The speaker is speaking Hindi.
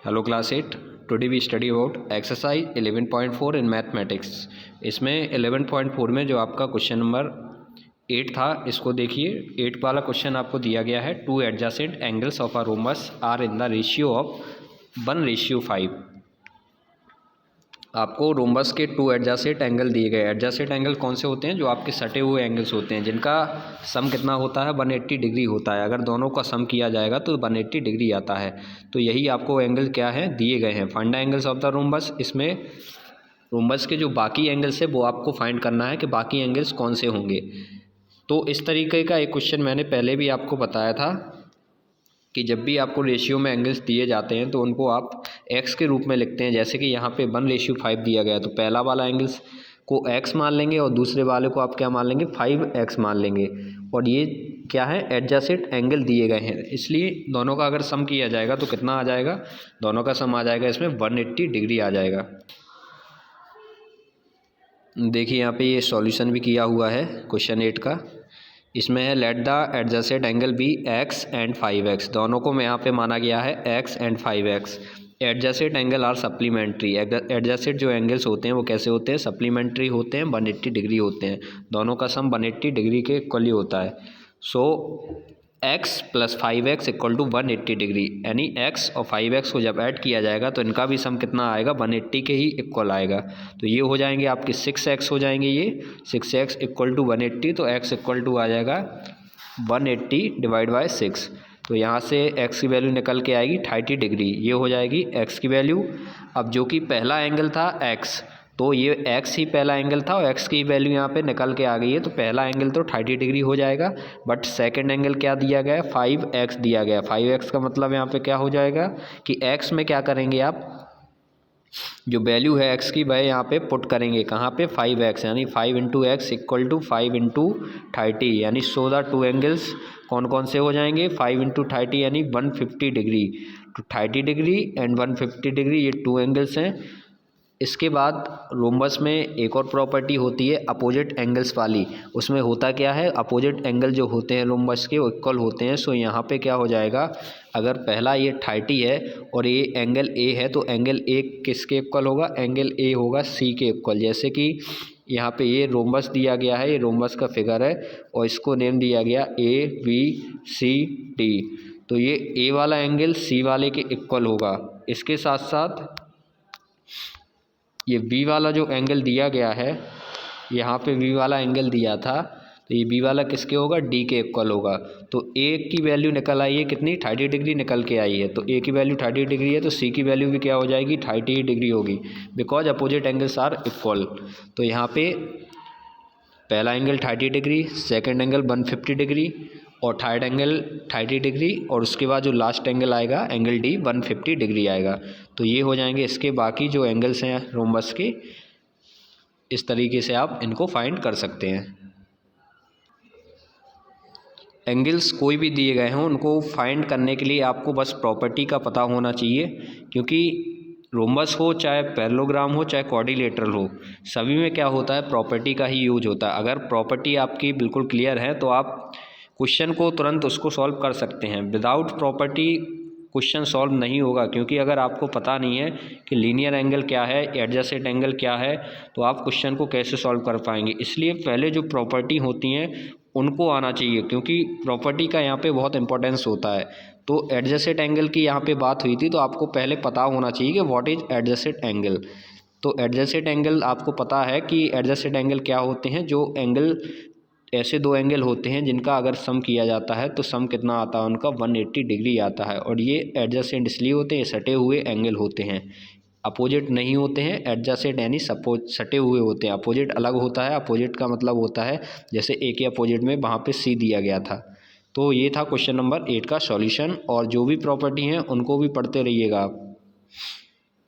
Hello class 8। Today we study about exercise 11.4 in mathematics. इसमें 11.4 में जो आपका क्वेश्चन नंबर 8 था, इसको देखिए। 8 वाला क्वेश्चन आपको दिया गया है, two adjacent angles of a rhombus are in the ratio of 1:5। आपको रोम्बस के टू एडजेसेंट एंगल दिए गए। एडजेसेंट एंगल कौन से होते हैं? जो आपके सटे हुए एंगल्स होते हैं, जिनका सम कितना होता है? 180 डिग्री होता है। अगर दोनों का सम किया जाएगा तो 180 डिग्री आता है। तो यही आपको एंगल क्या है, दिए गए हैं। Find the angles of the rhombus. इसमें रोम्बस के जो बाकी एंगल्स है वो आपको फाइंड करना है कि बाकी एंगल्स कौन से होंगे। तो इस तरीके का एक क्वेश्चन मैंने पहले भी आपको बताया था कि जब भी आपको रेशियो में एंगल्स दिए जाते हैं तो उनको आप एक्स के रूप में लिखते हैं। जैसे कि यहाँ पे 1:5 दिया गया है, तो पहला वाला एंगल्स को एक्स मान लेंगे और दूसरे वाले को आप क्या मान लेंगे? 5x मान लेंगे। और ये क्या है? एडजेसेंट एंगल दिए गए हैं, इसलिए दोनों का अगर सम किया जाएगा तो कितना आ जाएगा? दोनों का सम आ जाएगा इसमें 180 डिग्री आ जाएगा। देखिए यहाँ पे ये सॉल्यूशन भी किया हुआ है क्वेश्चन 8 का। इसमें है let the adjacent angle be x and 5x। दोनों को यहाँ पे माना गया है x and 5x। Adjacent angle are supplementary. Adjacent जो एंगल्स होते हैं वो कैसे होते हैं? सप्लीमेंट्री होते हैं, 180 डिग्री होते हैं। दोनों का सम 180 डिग्री के इक्वली होता है। सो x + 5x = 180 डिग्री, यानी x और 5x को जब ऐड किया जाएगा तो इनका भी सम कितना आएगा? 180 के ही इक्वल आएगा। तो ये हो जाएंगे आपके 6x हो जाएंगे। ये 6x = 180, तो x = आ जाएगा 180/6। तो यहाँ से x की वैल्यू निकल के आएगी 30 डिग्री। ये हो जाएगी x की वैल्यू। अब जो कि पहला एंगल था x, तो ये x ही पहला एंगल था और x की वैल्यू यहाँ पे निकल के आ गई है। तो पहला एंगल तो 30 डिग्री हो जाएगा, बट सेकंड एंगल क्या दिया गया है? 5x दिया गया है। 5x का मतलब यहाँ पे क्या हो जाएगा कि x में क्या करेंगे आप? जो वैल्यू है x की वह यहाँ पे पुट करेंगे। कहाँ पे? 5x, यानी 5 × x = 5 × 30, यानी 16 टू एंगल्स कौन कौन से हो जाएंगे? 5 × 30 यानी 150 डिग्री। तो 30 डिग्री एंड 150 डिग्री, ये टू एंगल्स हैं। इसके बाद रोम्बस में एक और प्रॉपर्टी होती है अपोजिट एंगल्स वाली। उसमें होता क्या है? अपोजिट एंगल जो होते हैं रोम्बस के वो इक्वल होते हैं। सो यहाँ पे क्या हो जाएगा? अगर पहला ये 30 है और ये एंगल A है, तो एंगल A किसके इक्वल होगा? एंगल A होगा C के इक्वल। जैसे कि यहाँ पे ये रोम्बस दिया गया है, ये रोम्बस का फिगर है और इसको नेम दिया गया ABCD। तो ये A वाला एंगल C वाले के इक्वल होगा। इसके साथ साथ ये B वाला जो एंगल दिया गया है, यहाँ पे B वाला एंगल दिया था, तो ये B वाला किसके होगा? D के इक्वल होगा। तो A की वैल्यू निकल आई है कितनी? 30 डिग्री निकल के आई है। तो A की वैल्यू 30 डिग्री है, तो C की वैल्यू भी क्या हो जाएगी? 30 डिग्री होगी, because opposite angles are equal. तो यहाँ पे पहला angle 30 degree, second angle 150 degree और थर्ड एंगल 30 डिग्री, और उसके बाद जो लास्ट एंगल आएगा एंगल D 150 डिग्री आएगा। तो ये हो जाएंगे इसके बाकी जो एंगल्स हैं रोम्बस के। इस तरीके से आप इनको फाइंड कर सकते हैं। एंगल्स कोई भी दिए गए हों, उनको फाइंड करने के लिए आपको बस प्रॉपर्टी का पता होना चाहिए, क्योंकि रोम्बस हो चाहे पैरेललोग्राम हो चाहे क्वाड्रिलेटरल हो, सभी में क्या होता है? प्रॉपर्टी का ही यूज होता है। अगर प्रॉपर्टी आपकी बिल्कुल क्लियर है तो आप क्वेश्चन को तुरंत उसको सॉल्व कर सकते हैं। विदाउट प्रॉपर्टी क्वेश्चन सॉल्व नहीं होगा, क्योंकि अगर आपको पता नहीं है कि लीनियर एंगल क्या है, एडजेसेंट एंगल क्या है, तो आप क्वेश्चन को कैसे सॉल्व कर पाएंगे। इसलिए पहले जो प्रॉपर्टी होती हैं उनको आना चाहिए, क्योंकि प्रॉपर्टी का यहाँ पे बहुत इंपॉर्टेंस होता है। तो एडजेसेंट एंगल की यहाँ पे बात हुई थी, तो आपको पहले पता होना चाहिए कि व्हाट इज एडजेसेंट एंगल। तो एडजेसेंट एंगल आपको पता है कि एडजेसेंट एंगल क्या होते हैं? जो एंगल ऐसे दो एंगल होते हैं जिनका अगर सम किया जाता है तो सम कितना आता है उनका? 180 डिग्री आता है। और ये एडजेसेंट इसलिए होते हैं, सटे हुए एंगल होते हैं, अपोजिट नहीं होते हैं। एडजेसेंट यानी सटे हुए होते हैं। अपोजिट अलग होता है। अपोजिट का मतलब होता है जैसे A के अपोजिट में वहाँ पे C दिया गया था। तो ये था क्वेश्चन नंबर 8 का सॉल्यूशन, और जो भी प्रॉपर्टी हैं उनको भी पढ़ते रहिएगा आप।